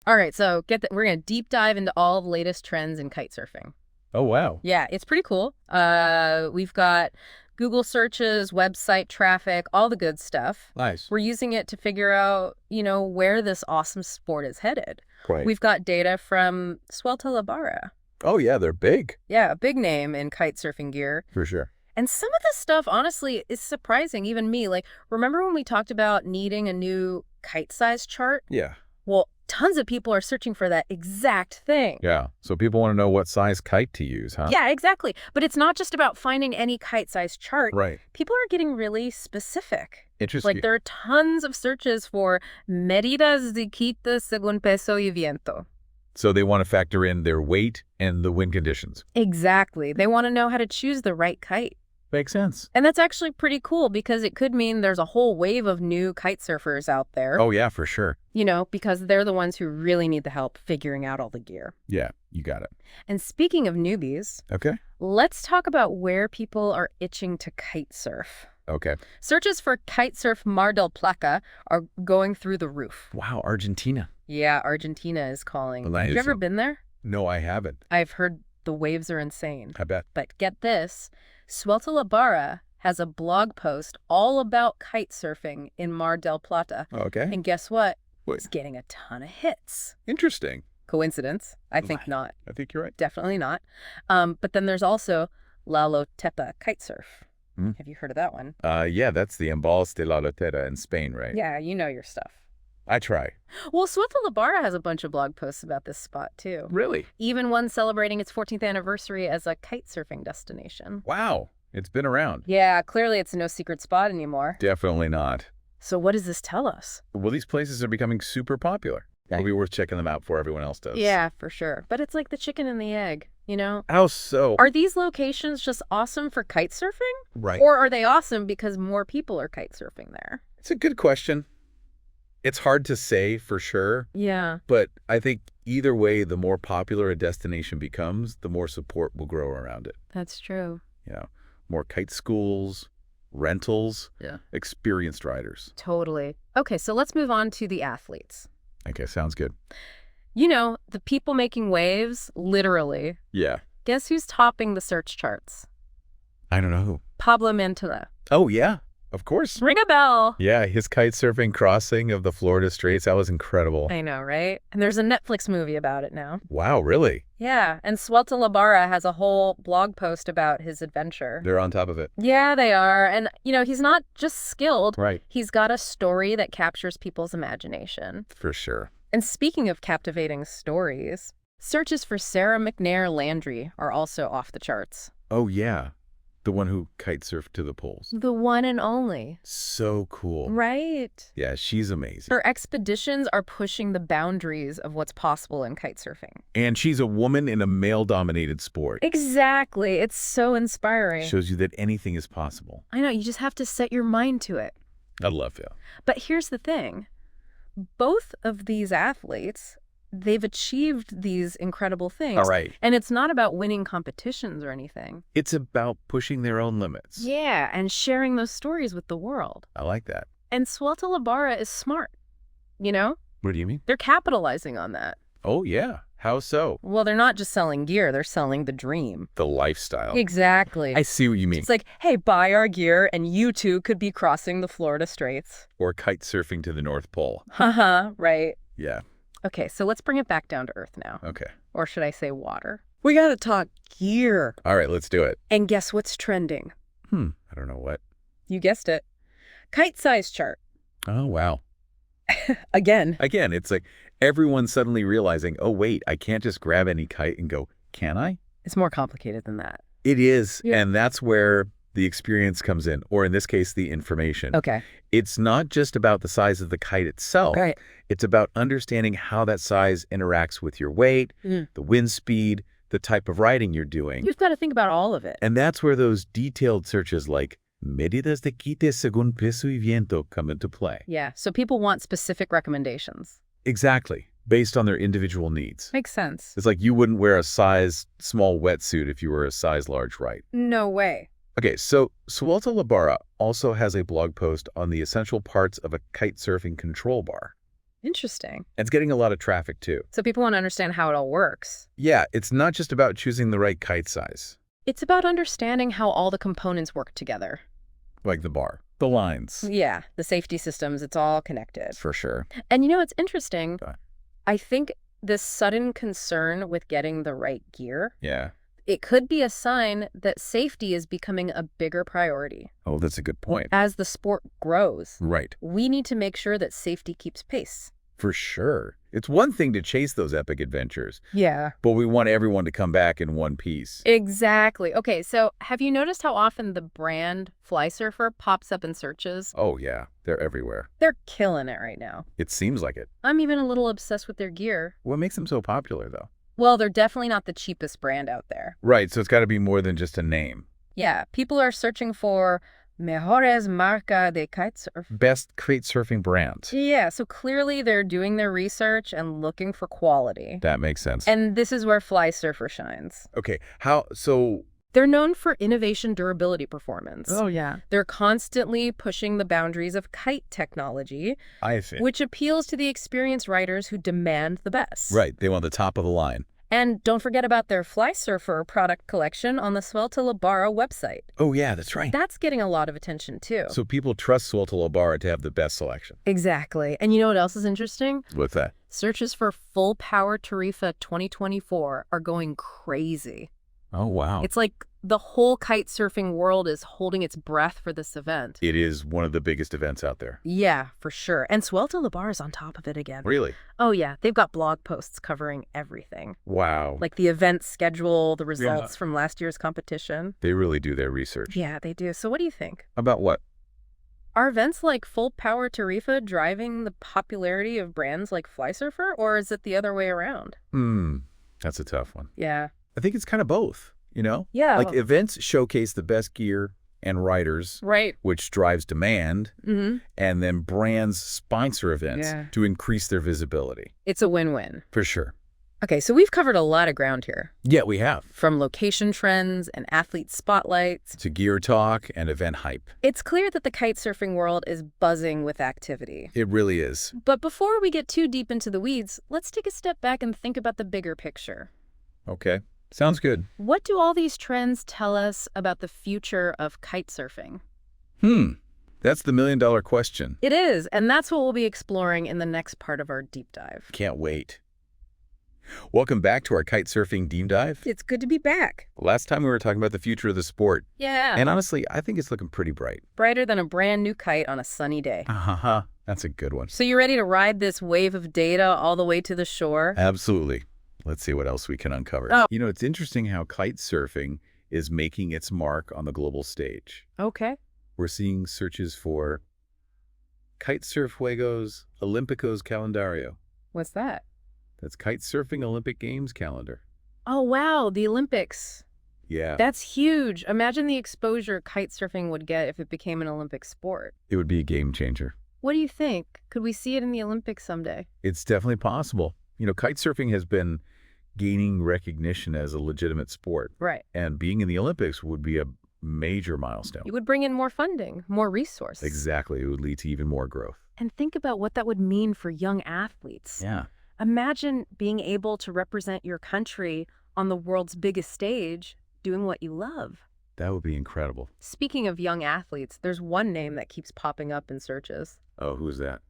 All right, so we're going to deep dive into all the latest trends in kite surfing. Oh, wow. Yeah, it's pretty cool. We've got Google searches, website traffic, all the good stuff. Nice. We're using it to figure out, where this awesome sport is headed. Great. We've got data from Suelta La Barra. Oh, yeah, they're big. Yeah, a big name in kite surfing gear. For sure. And some of this stuff, honestly, is surprising, even me. Like, remember when we talked about needing a new kite size chart? Yeah. Well, tons of people are searching for that exact thing. Yeah. So people want to know what size kite to use, huh? Yeah, exactly. But it's not just about finding any kite size chart. Right. People are getting really specific. Interesting. Like, there are tons of searches for medidas de quite según peso y viento. So they want to factor in their weight and the wind conditions. Exactly. They want to know how to choose the right kite. Makes sense. And that's actually pretty cool because it could mean there's a whole wave of new kite surfers out there. Oh, yeah, for sure. Because they're the ones who really need the help figuring out all the gear. Yeah, you got it. And speaking of newbies, Okay. let's talk about where people are itching to kite surf. Okay. Searches for kite surf Mar del Plata are going through the roof. Wow, Argentina. Yeah, Argentina is calling. Well, Have you ever been there? No, I haven't. I've heard the waves are insane. I bet. But get this, Suelta La Barra has a blog post all about kite surfing in Mar del Plata. Okay. And guess what? What? It's getting a ton of hits. Interesting. Coincidence? I think not. I think you're right. Definitely not. But then there's also La Lota kite surf. Hmm. Have you heard of that one? Yeah, that's the Embals de la Lotera in Spain, right? Yeah, you know your stuff. I try. Well, Suelta La Barra has a bunch of blog posts about this spot, too. Really? Even one celebrating its 14th anniversary as a kite surfing destination. Wow. It's been around. Yeah, clearly it's no secret spot anymore. Definitely not. So what does this tell us? Well, these places are becoming super popular. It'll be worth checking them out before everyone else does. Yeah, for sure. But it's like the chicken and the egg, How so? Are these locations just awesome for kite surfing? Right. Or are they awesome because more people are kite surfing there? It's a good question. It's hard to say for sure, Yeah. but I think either way, the more popular a destination becomes, the more support will grow around it. That's true. More kite schools, rentals, Yeah. experienced riders. Totally. Okay, so let's move on to the athletes. Okay, sounds good. The people making waves, literally. Yeah. Guess who's topping the search charts? I don't know who. Pablo Mantilla. Oh, yeah, of course. Ring a bell. Yeah, his kite surfing crossing of the Florida Straits, that was incredible. I know, right? And there's a Netflix movie about it now. Wow, really? Yeah, and Suelta La Barra has a whole blog post about his adventure. They're on top of it. Yeah, they are. And, he's not just skilled. Right. He's got a story that captures people's imagination. For sure. And speaking of captivating stories, searches for Sarah McNair-Landry are also off the charts. Oh, yeah. The one who kite surfed to the poles. The one and only. So cool. Right. Yeah, she's amazing. Her expeditions are pushing the boundaries of what's possible in kite surfing. And she's a woman in a male-dominated sport. Exactly. It's so inspiring. Shows you that anything is possible. I know. You just have to set your mind to it. I love it. But here's the thing. Both of these athletes, they've achieved these incredible things. All right. And it's not about winning competitions or anything. It's about pushing their own limits. Yeah, and sharing those stories with the world. I like that. And Suelta La Barra is smart, What do you mean? They're capitalizing on that. Oh, yeah. How so? Well, they're not just selling gear, they're selling the dream. The lifestyle. Exactly. I see what you mean. It's like, hey, buy our gear and you too could be crossing the Florida Straits. Or kite surfing to the North Pole. Haha, right. Yeah. Okay, so let's bring it back down to earth now. Okay. Or should I say water? We gotta talk gear. All right, let's do it. And guess what's trending? I don't know what. You guessed it. Kite size chart. Oh, wow. Again. Again, it's like everyone suddenly realizing, oh, wait, I can't just grab any kite and go, can I? It's more complicated than that. It is. Yeah. And that's where the experience comes in, or in this case, the information. Okay. It's not just about the size of the kite itself. Right. It's about understanding how that size interacts with your weight, the wind speed, the type of riding you're doing. You've got to think about all of it. And that's where those detailed searches like medidas de quite según peso y viento come into play. Yeah, so people want specific recommendations. Exactly. Based on their individual needs. Makes sense. It's like you wouldn't wear a size small wetsuit if you were a size large, right? No way. Okay, so Suelta La Barra also has a blog post on the essential parts of a kite surfing control bar. Interesting. And it's getting a lot of traffic, too. So people want to understand how it all works. Yeah, it's not just about choosing the right kite size. It's about understanding how all the components work together. Like the bar, the lines. Yeah, the safety systems, it's all connected. For sure. And you know, it's interesting. Okay. I think this sudden concern with getting the right gear, Yeah. it could be a sign that safety is becoming a bigger priority. Oh, that's a good point. As the sport grows, Right. we need to make sure that safety keeps pace. For sure. It's one thing to chase those epic adventures, Yeah. but we want everyone to come back in one piece. Exactly. Okay, so have you noticed how often the brand Fly Surfer pops up in searches? Oh, yeah. They're everywhere. They're killing it right now. It seems like it. I'm even a little obsessed with their gear. What makes them so popular, though? Well, they're definitely not the cheapest brand out there. Right, so it's got to be more than just a name. Yeah, people are searching for mejores marca de kitesurf. Best kite surfing brand. Yeah, so clearly they're doing their research and looking for quality. That makes sense. And this is where Fly Surfer shines. Okay, so... They're known for innovation, durability, performance. Oh, yeah. They're constantly pushing the boundaries of kite technology, I see. which appeals to the experienced riders who demand the best. Right, they want the top of the line. And don't forget about their Fly Surfer product collection on the Suelta La Barra website. Oh, yeah, that's right. That's getting a lot of attention, too. So people trust Suelta La Barra to have the best selection. Exactly. And you know what else is interesting? What's that? Searches for full Power Tarifa 2024 are going crazy. Oh, wow. It's like the whole kite surfing world is holding its breath for this event. It is one of the biggest events out there. Yeah, for sure. And Suelta La Barra is on top of it again. Really? Oh, yeah. They've got blog posts covering everything. Wow. Like the event schedule, the results from last year's competition. They really do their research. Yeah, they do. So what do you think? About what? Are events like Full Power Tarifa driving the popularity of brands like Fly Surfer, or is it the other way around? That's a tough one. Yeah. I think it's kind of both, you know? Yeah. Like events showcase the best gear and riders, Right. which drives demand, Mm-hmm. and then brands sponsor events to increase their visibility. It's a win-win. For sure. Okay, so we've covered a lot of ground here. Yeah, we have. From location trends and athlete spotlights. To gear talk and event hype. It's clear that the kite surfing world is buzzing with activity. It really is. But before we get too deep into the weeds, let's take a step back and think about the bigger picture. Okay. Sounds good. What do all these trends tell us about the future of kite surfing? That's the million-dollar question. It is, and that's what we'll be exploring in the next part of our deep dive. Can't wait. Welcome back to our kite surfing deep dive. It's good to be back. Last time we were talking about the future of the sport. Yeah. And honestly, I think it's looking pretty bright. Brighter than a brand new kite on a sunny day. That's a good one. So you ready to ride this wave of data all the way to the shore? Absolutely. Let's see what else we can uncover. Oh. You know, it's interesting how kite surfing is making its mark on the global stage. Okay. We're seeing searches for Kite Surf Juegos Olímpicos Calendario. What's that? That's Kite Surfing Olympic Games calendar. Oh, wow, the Olympics. Yeah. That's huge. Imagine the exposure kite surfing would get if it became an Olympic sport. It would be a game changer. What do you think? Could we see it in the Olympics someday? It's definitely possible. You know, kite surfing has been gaining recognition as a legitimate sport. Right. And being in the Olympics would be a major milestone. It would bring in more funding, more resources. Exactly. It would lead to even more growth. And think about what that would mean for young athletes. Yeah. Imagine being able to represent your country on the world's biggest stage, doing what you love. That would be incredible. Speaking of young athletes, there's one name that keeps popping up in searches. Oh, who's that?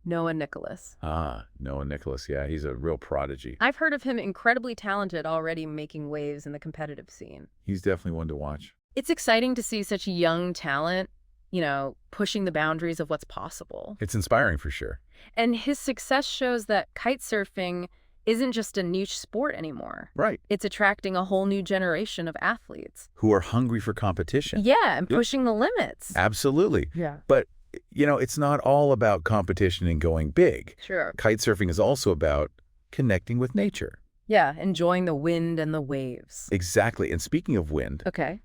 Noah Nicholas. Noah Nicholas. Yeah, he's a real prodigy. I've heard of him incredibly talented, already making waves in the competitive scene. He's definitely one to watch. It's exciting to see such young talent, you know, pushing the boundaries of what's possible. It's inspiring for sure. And his success shows that kite surfing isn't just a niche sport anymore. Right. It's attracting a whole new generation of athletes. Who are hungry for competition. Yeah, and pushing the limits. Absolutely. Yeah. But, you know, it's not all about competition and going big. Sure. Kite surfing is also about connecting with nature. Yeah, enjoying the wind and the waves. Exactly. And speaking of wind, Okay.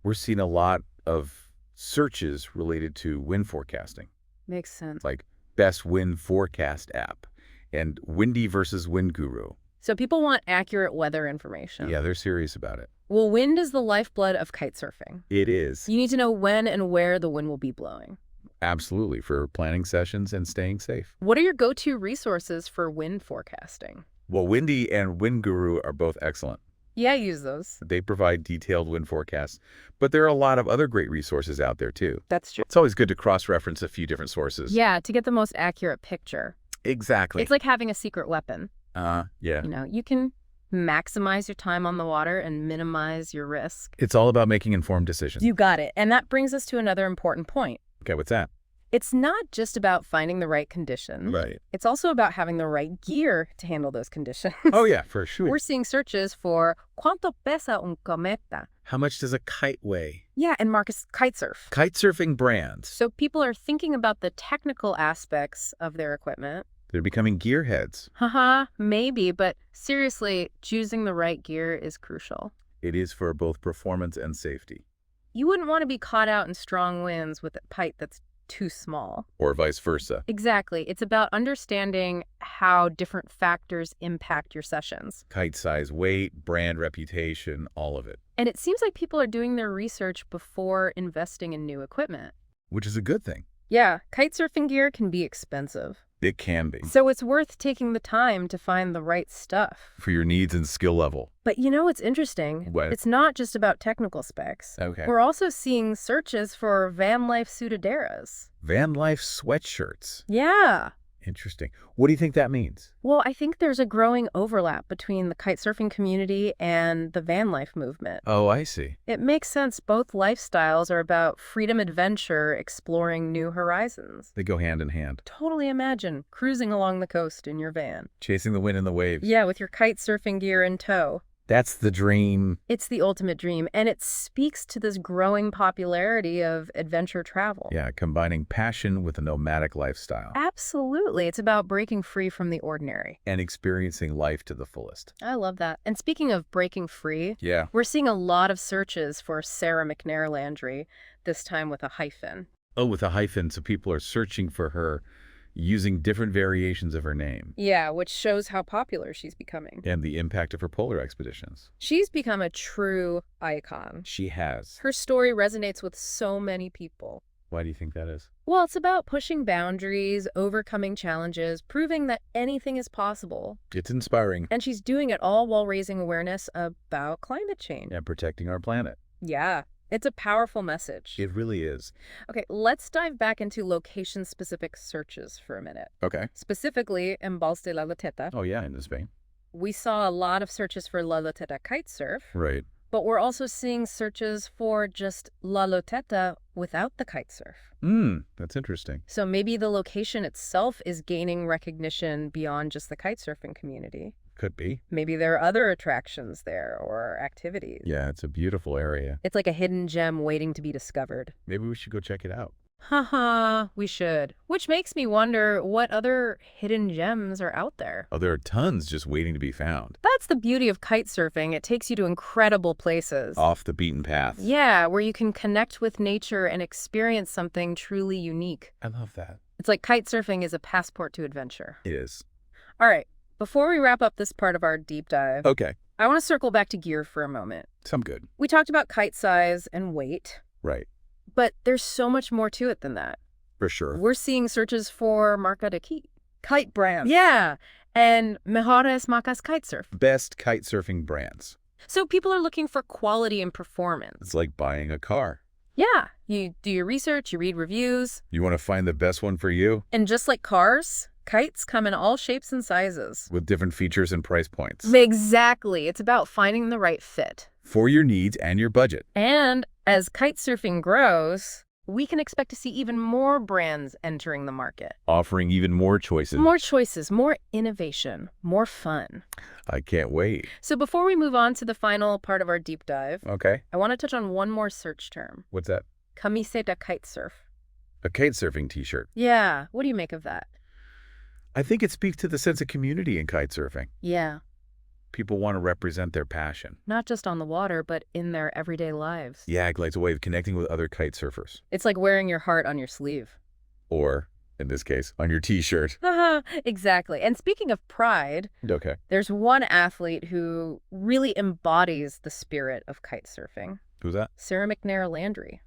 we're seeing a lot of searches related to wind forecasting, Makes sense. like best wind forecast app and windy versus wind guru. So people want accurate weather information. Yeah, they're serious about it. Well, wind is the lifeblood of kite surfing. It is. You need to know when and where the wind will be blowing. Absolutely, for planning sessions and staying safe. What are your go-to resources for wind forecasting? Well, Windy and Wind Guru are both excellent. Yeah, I use those. They provide detailed wind forecasts, but there are a lot of other great resources out there, too. That's true. It's always good to cross-reference a few different sources. Yeah, to get the most accurate picture. Exactly. It's like having a secret weapon. Yeah. You can maximize your time on the water and minimize your risk. It's all about making informed decisions. You got it. And that brings us to another important point. Okay, what's that? It's not just about finding the right conditions. Right. It's also about having the right gear to handle those conditions. Oh, yeah, for sure. We're seeing searches for ¿Cuánto pesa un cometa? How much does a kite weigh? Yeah, and Marcus, kite surf. Kite surfing brands. So people are thinking about the technical aspects of their equipment. They're becoming gearheads. Haha, maybe, but seriously, choosing the right gear is crucial. It is for both performance and safety. You wouldn't want to be caught out in strong winds with a pipe that's too small. Or vice versa. Exactly. It's about understanding how different factors impact your sessions. Kite size, weight, brand reputation, all of it. And it seems like people are doing their research before investing in new equipment. Which is a good thing. Yeah, kite surfing gear can be expensive. It can be. So it's worth taking the time to find the right stuff. For your needs and skill level. But you know what's interesting? What? It's not just about technical specs. Okay. We're also seeing searches for van life sudaderas. Van life sweatshirts. Yeah. Interesting. What do you think that means? Well, I think there's a growing overlap between the kite surfing community and the van life movement. Oh, I see. It makes sense. Both lifestyles are about freedom, adventure, exploring new horizons. They go hand in hand. Totally imagine cruising along the coast in your van. Chasing the wind and the waves. Yeah, with your kite surfing gear in tow. That's the dream. It's the ultimate dream, and it speaks to this growing popularity of adventure travel. Yeah, combining passion with a nomadic lifestyle. Absolutely. It's about breaking free from the ordinary. And experiencing life to the fullest. I love that. And speaking of breaking free, Yeah. we're seeing a lot of searches for Sarah McNair-Landry, this time with a hyphen. Oh, with a hyphen, so people are searching for her using different variations of her name. Yeah, which shows how popular she's becoming. And the impact of her polar expeditions. She's become a true icon. She has. Her story resonates with so many people. Why do you think that is? Well, it's about pushing boundaries, overcoming challenges, proving that anything is possible. It's inspiring. And she's doing it all while raising awareness about climate change. And protecting our planet. Yeah, it's a powerful message. It really is. Okay, let's dive back into location-specific searches for a minute. Okay. Specifically, Embalse de la Loteta, Oh, yeah, in Spain. we saw a lot of searches for La Loteta kite surf, Right. but we're also seeing searches for just La Loteta without the kite surf. That's interesting. So maybe the location itself is gaining recognition beyond just the kite surfing community. Could be. Maybe there are other attractions there or activities. Yeah, it's a beautiful area. It's like a hidden gem waiting to be discovered. Maybe we should go check it out. Haha, we should. Which makes me wonder what other hidden gems are out there. Oh, there are tons just waiting to be found. That's the beauty of kite surfing. It takes you to incredible places. Off the beaten path. Yeah, where you can connect with nature and experience something truly unique. I love that. It's like kite surfing is a passport to adventure. It is. All right, before we wrap up this part of our deep dive, Okay. I want to circle back to gear for a moment. Some good. We talked about kite size and weight, Right. but there's so much more to it than that. For sure. We're seeing searches for marca de Kite brands. Yeah, and mejores marcas kite surf. Best kite surfing brands. So people are looking for quality and performance. It's like buying a car. Yeah, you do your research, you read reviews, You want to find the best one for you and just like cars, kites come in all shapes and sizes. with different features and price points. Exactly. It's about finding the right fit. For your needs and your budget. And as kite surfing grows, we can expect to see even more brands entering the market. Offering even more choices. More choices, more innovation, more fun. I can't wait. So before we move on to the final part of our deep dive, Okay. I want to touch on one more search term. What's that? Camiseta kite surf. A kite surfing t-shirt. Yeah, what do you make of that? I think it speaks to the sense of community in kite surfing. Yeah, People want to represent their passion. not just on the water, but in their everyday lives. Yeah, it's a way of connecting with other kite surfers. It's like wearing your heart on your sleeve. Or, in this case, on your t-shirt. Haha, exactly. And speaking of pride, Okay. there's one athlete who really embodies the spirit of kite surfing. Who's that? Sarah McNair-Landry.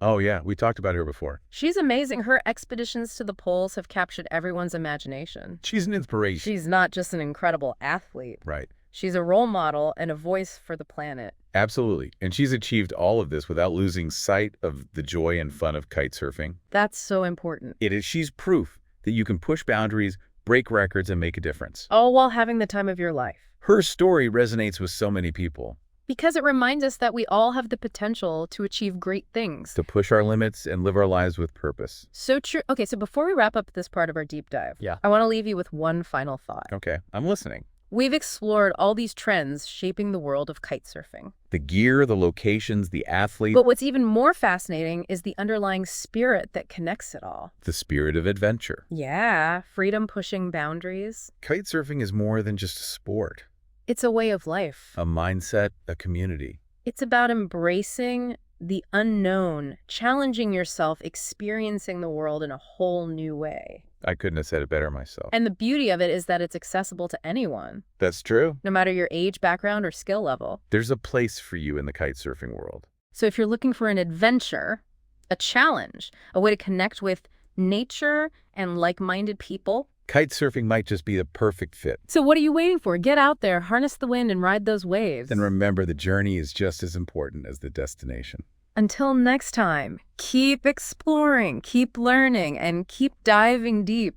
Oh, yeah. We talked about her before. She's amazing. Her expeditions to the poles have captured everyone's imagination. She's an inspiration. She's not just an incredible athlete. Right. She's a role model and a voice for the planet. Absolutely. And she's achieved all of this without losing sight of the joy and fun of kite surfing. That's so important. She's proof that you can push boundaries, break records, and make a difference. All while having the time of your life. Her story resonates with so many people. Because it reminds us that we all have the potential to achieve great things. To push our limits and live our lives with purpose. So true. Okay, so before we wrap up this part of our deep dive, Yeah. I want to leave you with one final thought. Okay, I'm listening. We've explored all these trends shaping the world of kite surfing. The gear, the locations, the athlete. But what's even more fascinating is the underlying spirit that connects it all. The spirit of adventure. Yeah, freedom pushing boundaries. Kite surfing is more than just a sport. It's a way of life. A mindset, a community. It's about embracing the unknown, challenging yourself, experiencing the world in a whole new way. I couldn't have said it better myself. And the beauty of it is that it's accessible to anyone, That's true. no matter your age, background, or skill level. There's a place for you in the kite surfing world. So if you're looking for an adventure, a challenge, a way to connect with nature and like-minded people, Kite surfing might just be the perfect fit. so what are you waiting for? Get out there, harness the wind, and ride those waves. And remember, the journey is just as important as the destination. Until next time, keep exploring, keep learning, and keep diving deep.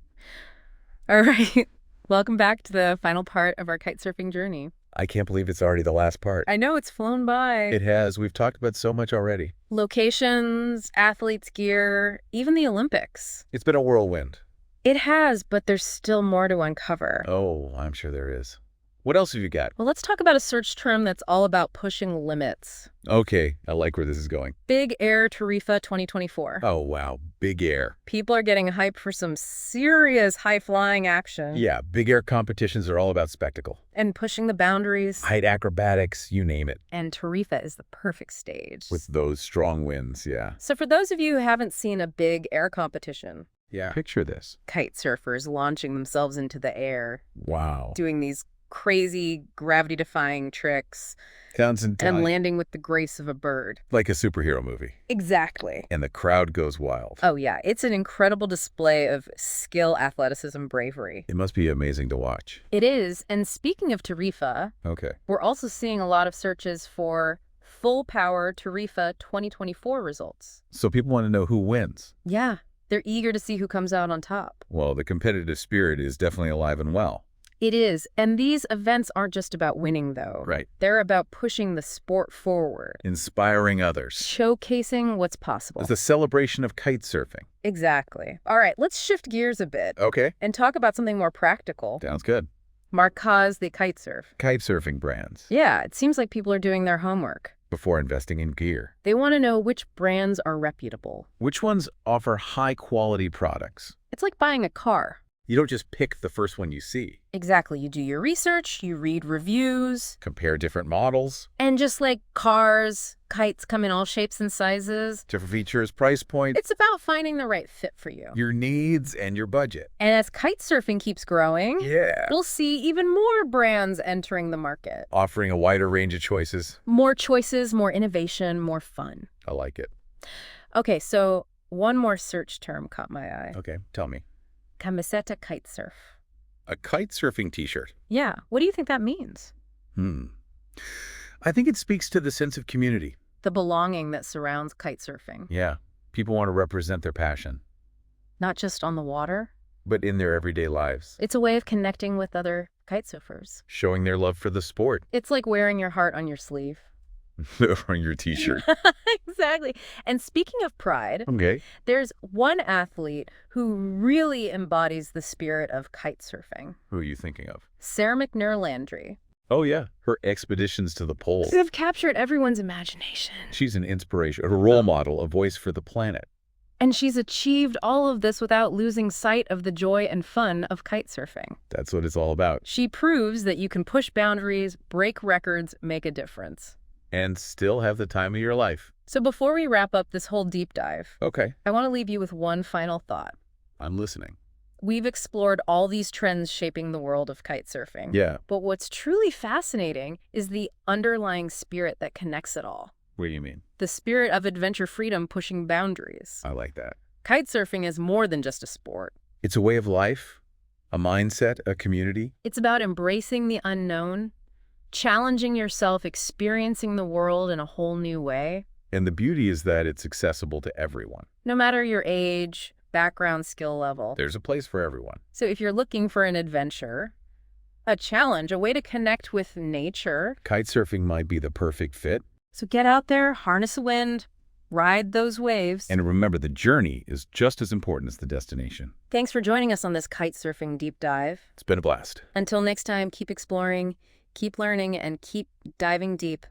All right, welcome back to the final part of our kite surfing journey. I can't believe it's already the last part. I know it's flown by. It has. We've talked about so much already. Locations, athletes' gear, even the Olympics. It's been a whirlwind. It has, but there's still more to uncover. Oh, I'm sure there is. What else have you got? Well, let's talk about a search term that's all about pushing limits. Okay, I like where this is going. Big Air Tarifa 2024. Oh, wow. Big air. People are getting hyped for some serious high-flying action. Yeah, big air competitions are all about spectacle. And pushing the boundaries. Height acrobatics, you name it. And Tarifa is the perfect stage. With those strong winds, yeah. So for those of you who haven't seen a big air competition, Yeah. Picture this. kite surfers launching themselves into the air, Wow. doing these crazy gravity-defying tricks, Townsend and landing with the grace of a bird. like a superhero movie. Exactly. And the crowd goes wild. Oh, yeah. It's an incredible display of skill, athleticism, bravery. It must be amazing to watch. It is. And speaking of Tarifa, Okay. we're also seeing a lot of searches for full power Tarifa 2024 results. So people want to know who wins. Yeah. They're eager to see who comes out on top. Well, the competitive spirit is definitely alive and well. It is. And these events aren't just about winning, though. Right. They're about pushing the sport forward, Inspiring others. showcasing what's possible. It's a celebration of kite surfing. Exactly. All right, let's shift gears a bit Okay. and talk about something more practical. Sounds good. Marcas the kite surf. Kite surfing brands. Yeah, it seems like people are doing their homework. Before investing in gear. They want to know which brands are reputable. Which ones offer high-quality products? It's like buying a car. You don't just pick the first one you see. Exactly. You do your research, you read reviews, Compare different models, and just like cars, kites come in all shapes and sizes. different features, price point, It's about finding the right fit for you. your needs, and your budget. And as kite surfing keeps growing, Yeah. we'll see even more brands entering the market. Offering a wider range of choices. More choices, more innovation, more fun. I like it. Okay, so one more search term caught my eye. Okay, tell me. Camiseta kite surf. A kite surfing t-shirt. Yeah, what do you think that means? I think it speaks to the sense of community. The belonging that surrounds kite surfing. Yeah. People want to represent their passion, Not just on the water. but in their everyday lives. It's a way of connecting with other kite surfers. Showing their love for the sport. It's like wearing your heart on your sleeve. On your t-shirt. Exactly. And speaking of pride, Okay. there's one athlete who really embodies the spirit of kite surfing. Who are you thinking of? Sarah McNair-Landry. Oh, yeah. Her expeditions to the poles. Have captured everyone's imagination. She's an inspiration, a role model, a voice for the planet. And she's achieved all of this without losing sight of the joy and fun of kite surfing. That's what it's all about. She proves that you can push boundaries, break records, make a difference. And still have the time of your life. So before we wrap up this whole deep dive, Okay. I want to leave you with one final thought. I'm listening. We've explored all these trends shaping the world of kite surfing. Yeah. But what's truly fascinating is the underlying spirit that connects it all. What do you mean? The spirit of adventure freedom pushing boundaries. I like that. Kite surfing is more than just a sport. It's a way of life, a mindset, a community. It's about embracing the unknown, challenging yourself, experiencing the world in a whole new way. And the beauty is that it's accessible to everyone. No matter your age, background, skill level. There's a place for everyone. So if you're looking for an adventure, a challenge, a way to connect with nature. Kite surfing might be the perfect fit. So get out there, harness the wind, ride those waves. And remember, the journey is just as important as the destination. Thanks for joining us on this kite surfing deep dive. It's been a blast. Until next time, keep exploring, keep learning, and keep diving deep.